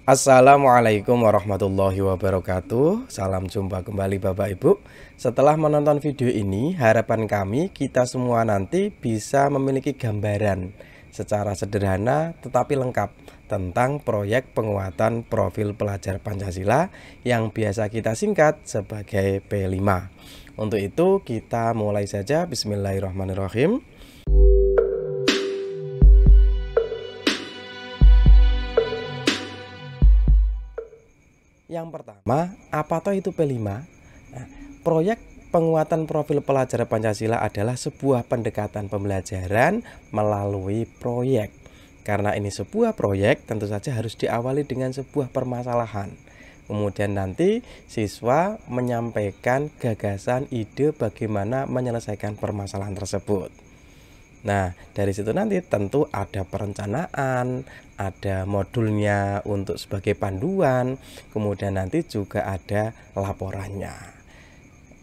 Assalamualaikum warahmatullahi wabarakatuh. Salam jumpa kembali Bapak Ibu. Setelah menonton video ini, harapan kami kita semua nanti bisa memiliki gambaran secara sederhana tetapi lengkap tentang proyek penguatan profil pelajar Pancasila yang biasa kita singkat sebagai P5. Untuk itu kita mulai saja. Bismillahirrahmanirrahim. Yang pertama, apa toh itu P5? Nah, proyek penguatan profil pelajar Pancasila adalah sebuah pendekatan pembelajaran melalui proyek. Karena ini sebuah proyek, tentu saja harus diawali dengan sebuah permasalahan. Kemudian nanti siswa menyampaikan gagasan, ide bagaimana menyelesaikan permasalahan tersebut. Nah, dari situ nanti tentu ada perencanaan, ada modulnya untuk sebagai panduan, kemudian nanti juga ada laporannya.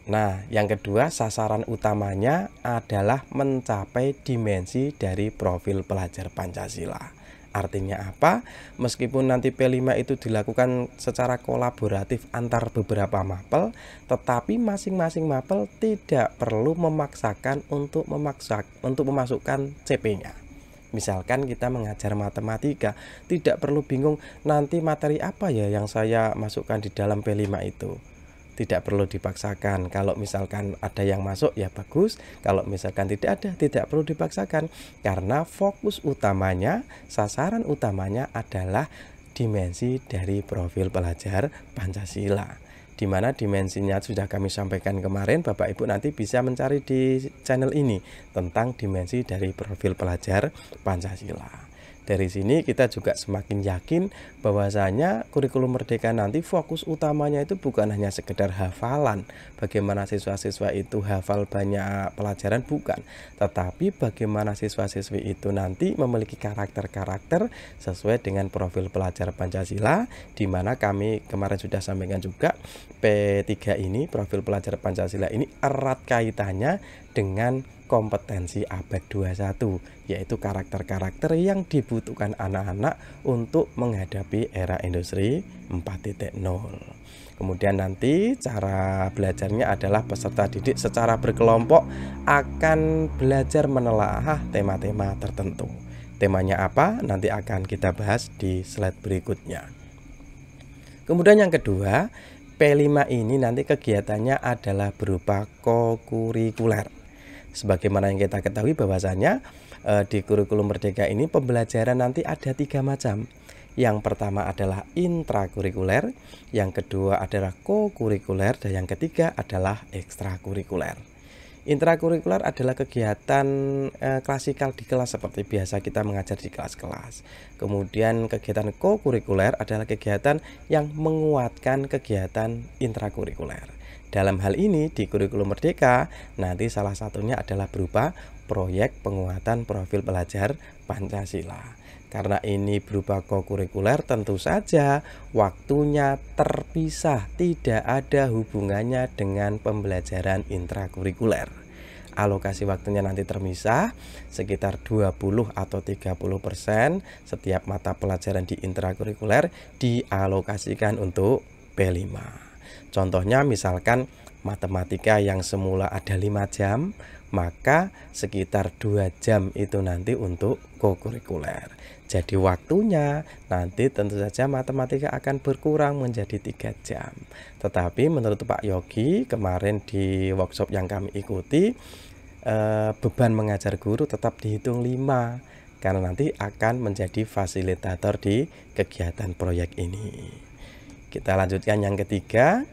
Nah, yang kedua, sasaran utamanya adalah mencapai dimensi dari profil pelajar Pancasila. Artinya apa? Meskipun nanti P5 itu dilakukan secara kolaboratif antar beberapa mapel, tetapi masing-masing mapel tidak perlu memaksakan untuk memasukkan CP-nya. Misalkan kita mengajar matematika, tidak perlu bingung nanti materi apa ya yang saya masukkan di dalam P5 itu. Tidak perlu dipaksakan. Kalau misalkan ada yang masuk ya bagus, kalau misalkan tidak ada tidak perlu dipaksakan, karena fokus utamanya, sasaran utamanya adalah dimensi dari profil pelajar Pancasila, di mana dimensinya sudah kami sampaikan kemarin. Bapak Ibu nanti bisa mencari di channel ini tentang dimensi dari profil pelajar Pancasila. Dari sini kita juga semakin yakin bahwasanya kurikulum Merdeka nanti fokus utamanya itu bukan hanya sekedar hafalan, bagaimana siswa-siswa itu hafal banyak pelajaran, bukan, tetapi bagaimana siswa-siswi itu nanti memiliki karakter-karakter sesuai dengan profil pelajar Pancasila, di mana kami kemarin sudah sampaikan juga P3 ini, profil pelajar Pancasila ini erat kaitannya dengan kompetensi abad 21, yaitu karakter-karakter yang dibutuhkan anak-anak untuk menghadapi era industri 4.0. Kemudian nanti cara belajarnya adalah peserta didik secara berkelompok akan belajar menelaah tema-tema tertentu. Temanya apa? Nanti akan kita bahas di slide berikutnya. Kemudian yang kedua, P5 ini nanti kegiatannya adalah berupa kokurikuler. Sebagaimana yang kita ketahui bahwasanya di kurikulum Merdeka ini pembelajaran nanti ada 3 macam. Yang pertama adalah intrakurikuler, yang kedua adalah kokurikuler, dan yang ketiga adalah ekstrakurikuler. Intrakurikuler adalah kegiatan klasikal di kelas seperti biasa kita mengajar di kelas-kelas. Kemudian kegiatan kokurikuler adalah kegiatan yang menguatkan kegiatan intrakurikuler. Dalam hal ini di kurikulum Merdeka nanti salah satunya adalah berupa proyek penguatan profil pelajar Pancasila. Karena ini berupa kokurikuler, tentu saja waktunya terpisah, tidak ada hubungannya dengan pembelajaran intrakurikuler. Alokasi waktunya nanti terpisah, sekitar 20 atau 30% setiap mata pelajaran di intrakurikuler dialokasikan untuk P5. Contohnya misalkan matematika yang semula ada 5 jam, maka sekitar 2 jam itu nanti untuk kokurikuler. Jadi waktunya nanti tentu saja matematika akan berkurang menjadi 3 jam. Tetapi menurut Pak Yogi kemarin di workshop yang kami ikuti, beban mengajar guru tetap dihitung 5, karena nanti akan menjadi fasilitator di kegiatan proyek ini. Kita lanjutkan yang ketiga,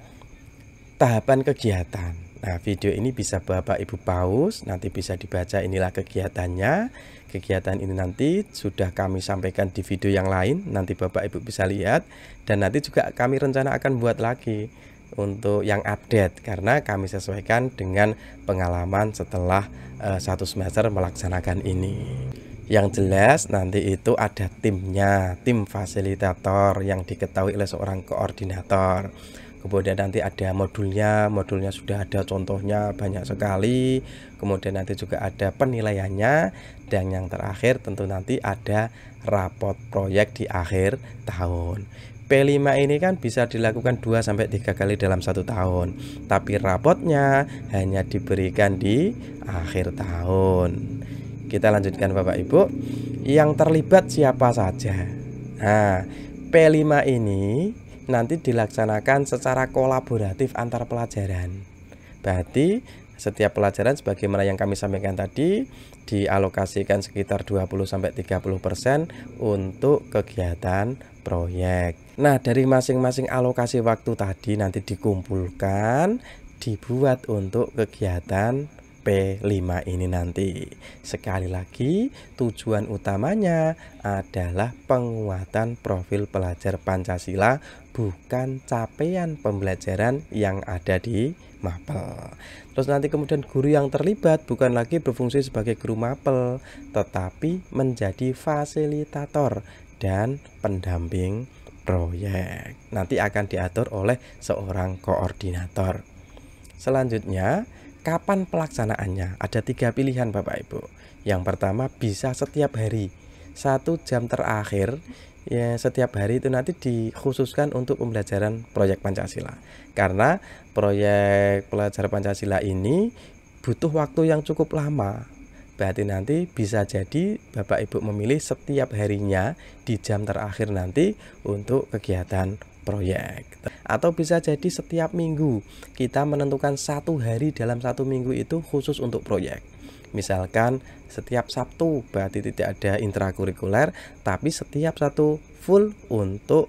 tahapan kegiatan. Nah, video ini bisa Bapak Ibu pause, nanti bisa dibaca, inilah kegiatannya. Kegiatan ini nanti sudah kami sampaikan di video yang lain, nanti Bapak Ibu bisa lihat. Dan nanti juga kami rencana akan buat lagi untuk yang update, karena kami sesuaikan dengan pengalaman setelah 1 semester melaksanakan ini. Yang jelas nanti itu ada timnya, tim fasilitator yang diketahui oleh seorang koordinator. Kemudian nanti ada modulnya sudah ada contohnya banyak sekali. Kemudian nanti juga ada penilaiannya. Dan yang terakhir tentu nanti ada rapot proyek di akhir tahun. P5 ini kan bisa dilakukan 2-3 kali dalam 1 tahun, tapi rapotnya hanya diberikan di akhir tahun. Kita lanjutkan Bapak Ibu. Yang terlibat siapa saja? Nah, P5 ini nanti dilaksanakan secara kolaboratif antar pelajaran. Berarti setiap pelajaran sebagaimana yang kami sampaikan tadi dialokasikan sekitar 20-30% untuk kegiatan proyek. Nah, dari masing-masing alokasi waktu tadi nanti dikumpulkan, dibuat untuk kegiatan P5 ini nanti. Sekali lagi, tujuan utamanya adalah penguatan profil pelajar Pancasila, bukan capaian pembelajaran yang ada di mapel. Terus nanti kemudian guru yang terlibat bukan lagi berfungsi sebagai guru mapel, tetapi menjadi fasilitator dan pendamping proyek. Nanti akan diatur oleh seorang koordinator. Selanjutnya, kapan pelaksanaannya? Ada 3 pilihan Bapak Ibu. Yang pertama, bisa setiap hari. 1 jam terakhir ya, setiap hari itu nanti dikhususkan untuk pembelajaran proyek Pancasila. Karena proyek pelajar Pancasila ini butuh waktu yang cukup lama. Berarti nanti bisa jadi Bapak Ibu memilih setiap harinya di jam terakhir nanti untuk kegiatan proyek. Atau bisa jadi setiap minggu kita menentukan 1 hari dalam 1 minggu itu khusus untuk proyek. Misalkan setiap Sabtu berarti tidak ada intrakurikuler, tapi setiap Sabtu full untuk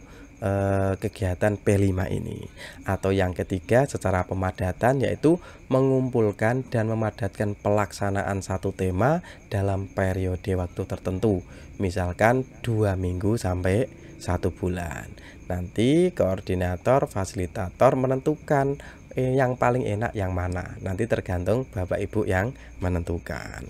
kegiatan P5 ini. Atau yang ketiga secara pemadatan, yaitu mengumpulkan dan memadatkan pelaksanaan satu tema dalam periode waktu tertentu, misalkan 2 minggu sampai 1 bulan. Nanti koordinator fasilitator menentukan yang paling enak yang mana, nanti tergantung Bapak Ibu yang menentukan.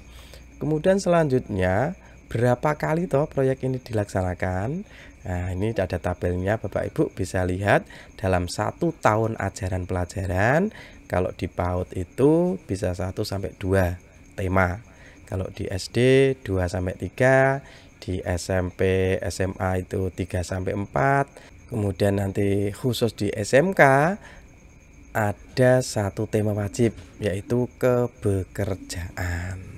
Kemudian selanjutnya, berapa kali toh proyek ini dilaksanakan? Nah, ini ada tabelnya Bapak Ibu bisa lihat dalam 1 tahun ajaran pelajaran. Kalau di PAUD itu bisa 1-2 tema. Kalau di SD 2-3, di SMP SMA itu 3-4. Kemudian nanti khusus di SMK ada 1 tema wajib, yaitu kebekerjaan.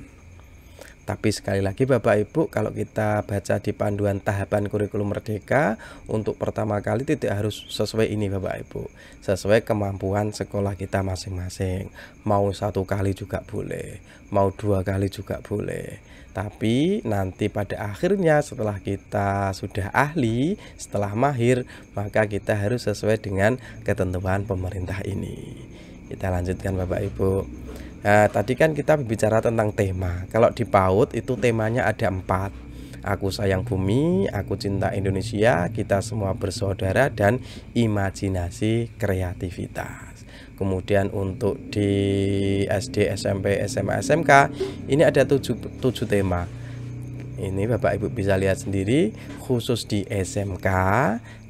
Tapi sekali lagi Bapak Ibu, kalau kita baca di panduan tahapan kurikulum merdeka, untuk pertama kali tidak harus sesuai ini Bapak Ibu, sesuai kemampuan sekolah kita masing-masing. Mau 1 kali juga boleh, mau 2 kali juga boleh. Tapi nanti pada akhirnya setelah kita sudah ahli, setelah mahir, maka kita harus sesuai dengan ketentuan pemerintah ini. Kita lanjutkan Bapak Ibu. Nah, tadi kan kita berbicara tentang tema. Kalau di PAUD itu temanya ada 4. Aku sayang bumi, aku cinta Indonesia, kita semua bersaudara, dan imajinasi kreativitas. Kemudian untuk di SD, SMP, SMA, SMK ini ada 7 tema. Ini Bapak Ibu bisa lihat sendiri. Khusus di SMK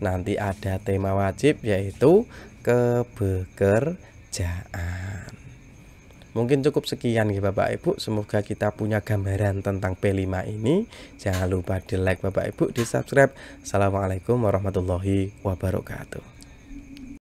nanti ada tema wajib, yaitu kebekerjaan. Mungkin cukup sekian ya Bapak Ibu. Semoga kita punya gambaran tentang P5 ini. Jangan lupa di like Bapak Ibu, di subscribe. Assalamualaikum warahmatullahi wabarakatuh.